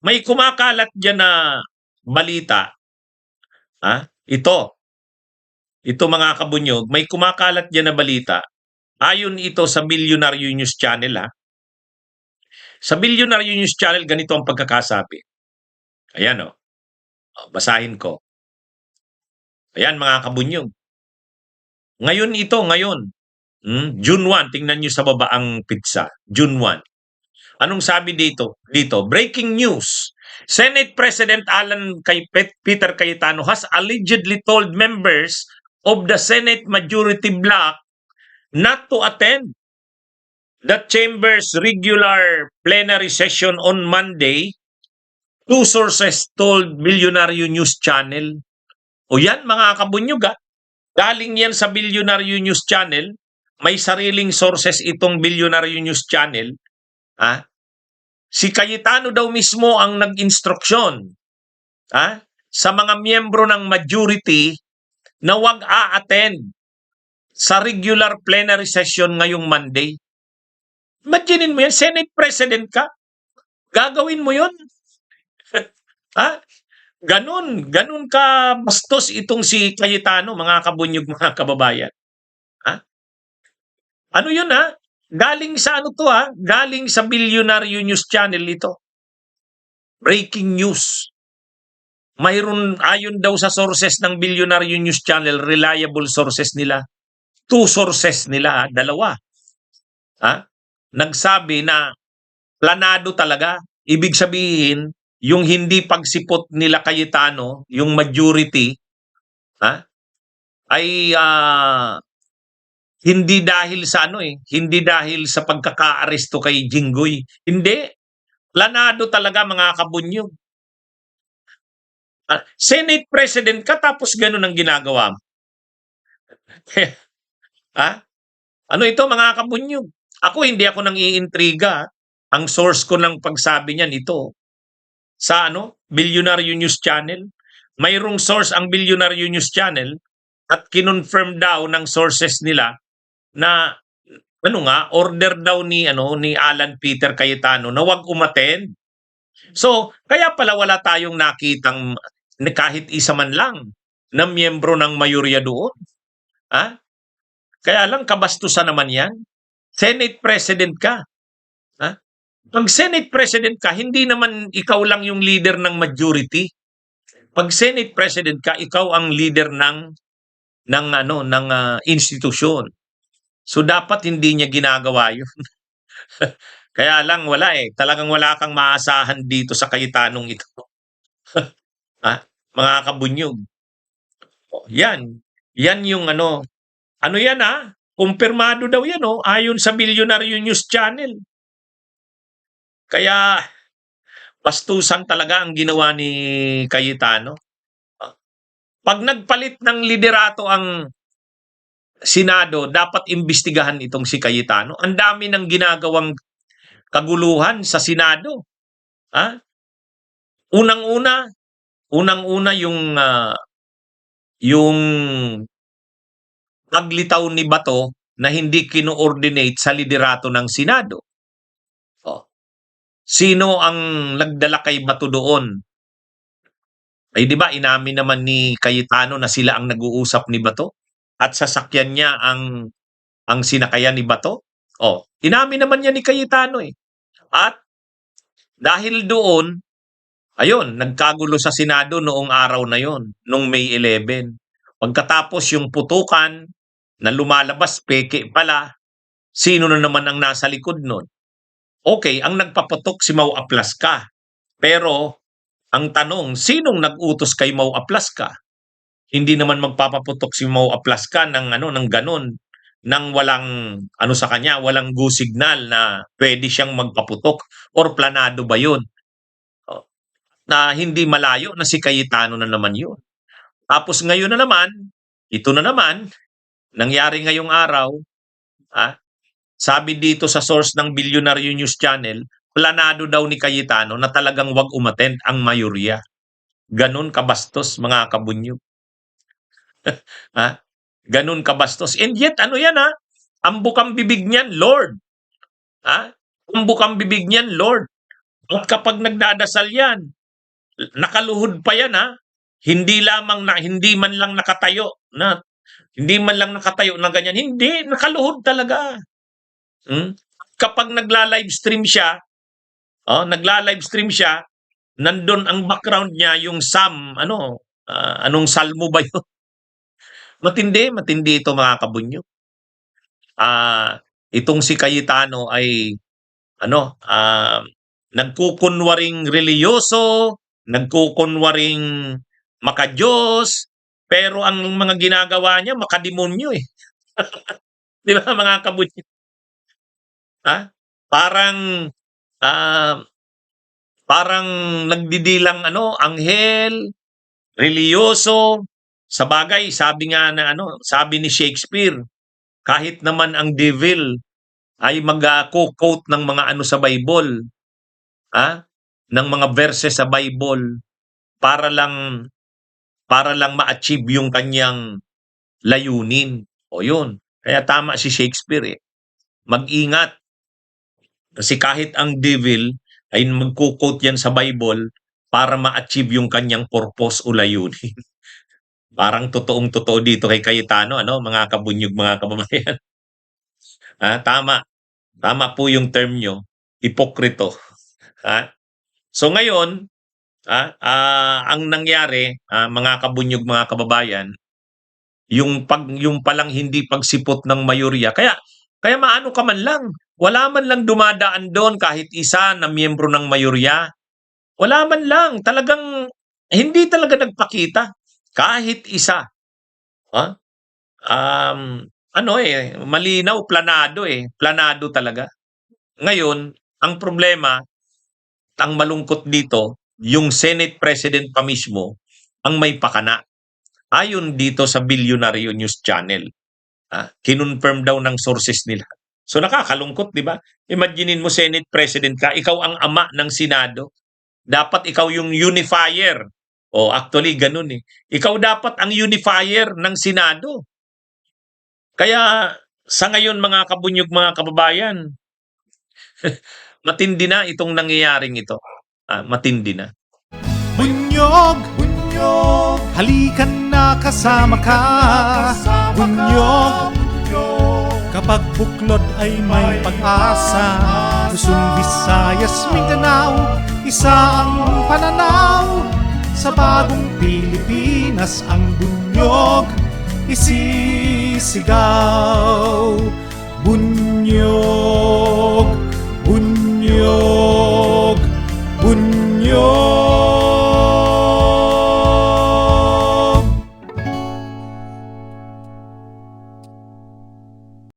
May kumakalat diyan na balita, ito mga kabunyog, may kumakalat diyan na balita. Ayon ito sa Billionaire News Channel, Sa Billionaire News Channel, ganito ang pagkakasabi. Ayan, basahin ko. Ayan mga kabunyog. Ngayon, June 1, tingnan nyo sa baba ang pizza. June 1. Anong sabi dito? Breaking news. Senate President Peter Cayetano has allegedly told members of the Senate Majority Bloc not to attend the Chamber's regular plenary session on Monday. Two sources told Billionaire News Channel. O yan mga kabunyog, galing yan sa Billionaire News Channel. May sariling sources itong Billionaire News Channel. Si Cayetano daw mismo ang nag-instruksyon sa mga miyembro ng majority na wag a-attend sa regular plenary session ngayong Monday. Imaginin mo yan, Senate President ka, gagawin mo yun? Ganun ka bastos itong si Cayetano, mga kabunyog, mga kababayan. Ano yun Galing sa galing sa Billionaire News Channel ito. Breaking news. Mayroon, ayon daw sa sources ng Billionaire News Channel, reliable sources nila. Two sources nila, dalawa. Nagsabi na planado talaga. Ibig sabihin, yung hindi pagsipot nila Cayetano, yung majority, ay hindi dahil sa hindi dahil sa pagkaka-aresto kay Jinggoy. Hindi. Planado talaga mga kabunyog. Senate President ka tapos ganun ang ginagawa mo. Ano ito mga kabunyog? Hindi ako nang iintriga. Ang source ko ng pagsabi niyan ito sa Billionaire News Channel. Mayroong source ang Billionaire News Channel at kinonfirm daw ng sources nila na order daw ni Alan Peter Cayetano na wag umattend. So, kaya pala wala tayong nakitang kahit isa man lang na miyembro ng mayorya doon. Kaya lang kabastusan naman yan. Senate President ka. Pag Senate President ka, hindi naman ikaw lang yung leader ng majority. Pag Senate President ka, ikaw ang leader ng institusyon. So dapat hindi niya ginagawa yun. Kaya lang wala talagang wala kang maasahan dito sa Cayetanong ito. Mga kabunyog. Yan yung ano yan kumpirmado daw yan ayon sa Billionaire News Channel. Kaya bastusan talaga ang ginawa ni Cayetano. Pag nagpalit ng liderato ang Senado, dapat imbestigahan itong si Cayetano. Ang dami ng ginagawang kaguluhan sa Senado. Unang-una yung paglitaw ni Bato na hindi kino-ordinate sa liderato ng Senado. Sino ang nagdala kay Bato doon? Ay di ba inamin naman ni Cayetano na sila ang nag-uusap ni Bato at sasakyan niya ang sinakayan ni Bato? Inamin naman niya ni Cayetano At dahil doon, nagkagulo sa Senado noong araw na yon, noong May 11. Pagkatapos yung putukan na lumalabas, peke pala, sino na naman ang nasa likod nun? Okay, ang nagpaputok si Mau Aplaska. Pero ang tanong, sinong nag-utos kay Mau Aplaska? Hindi naman magpapaputok si Mau Aplaska ng ganon nang walang sa kanya, walang go signal na pwede siyang magpaputok or planado ba 'yun? Na hindi malayo na si Cayetano na naman 'yun. Tapos ngayon na naman, ito na naman nangyari ngayong araw, sabi dito sa source ng Billionaire News Channel, planado daw ni Cayetano na talagang wag umattend ang mayorya. Ganon kabastos mga kabunyog. Ganon kabastos. And yet, yan ang bukang bibig niyan, Lord. Ang bukang bibig niyan, Lord. At kapag nagdadasal yan, nakaluhod pa yan ha. Hindi man lang nakatayo na ganyan. Hindi, nakaluhod talaga. Kapag nagla-livestream siya, nagla-livestream siya, nandun ang background niya yung anong salmo ba yun? Matindi ito mga kabunyo. Itong si Cayetano ay nagkukunwaring reliyoso, nagkukunwaring makadiyos, pero ang mga ginagawa niya makademonyo eh. Di ba mga kabunyo? Parang ah, parang nagdidilang anghel, reliyoso. Sa bagay, sabi ni Shakespeare, kahit naman ang devil ay mag-quote ng mga sa Bible, ng mga verses sa Bible para lang ma-achieve yung kanyang layunin. O yun. Kaya tama si Shakespeare eh. Mag-ingat. Kasi kahit ang devil ay magko-quote yan sa Bible para ma-achieve yung kanyang purpose o layunin. Parang totoong-totoo dito kay Cayetano, mga kabunyog, mga kababayan. Tama. Tama po yung term nyo. Hipokrito. So ngayon, ang nangyari, mga kabunyog, mga kababayan, yung palang hindi pagsipot ng mayorya. Kaya maano ka man lang, wala man lang dumadaan doon kahit isa na miyembro ng mayorya. Wala man lang, talagang hindi talaga nagpakita kahit isa. Malinaw, planado talaga. Ngayon, ang problema, ang malungkot dito, yung Senate President pa mismo ang may pakana. Ayon dito sa Bilyonaryo News Channel. Kinonfirm daw ng sources nila. So nakakalungkot, di ba? Imaginein mo, Senate President ka, ikaw ang ama ng Senado. Dapat ikaw yung unifier. Actually, ganun eh. Ikaw dapat ang unifier ng Senado. Kaya sa ngayon, mga kabunyog, mga kababayan, matindi na itong nangyayaring ito. Matindi na. Bunyog, bunyog, halikan na kasama ka. Bunyog, kapag buklod ay may pag-asa. Luzon, Visayas, Mindanao, isa ang pananaw. Sa bagong Pilipinas ang bunyog isisigaw. Bunyog.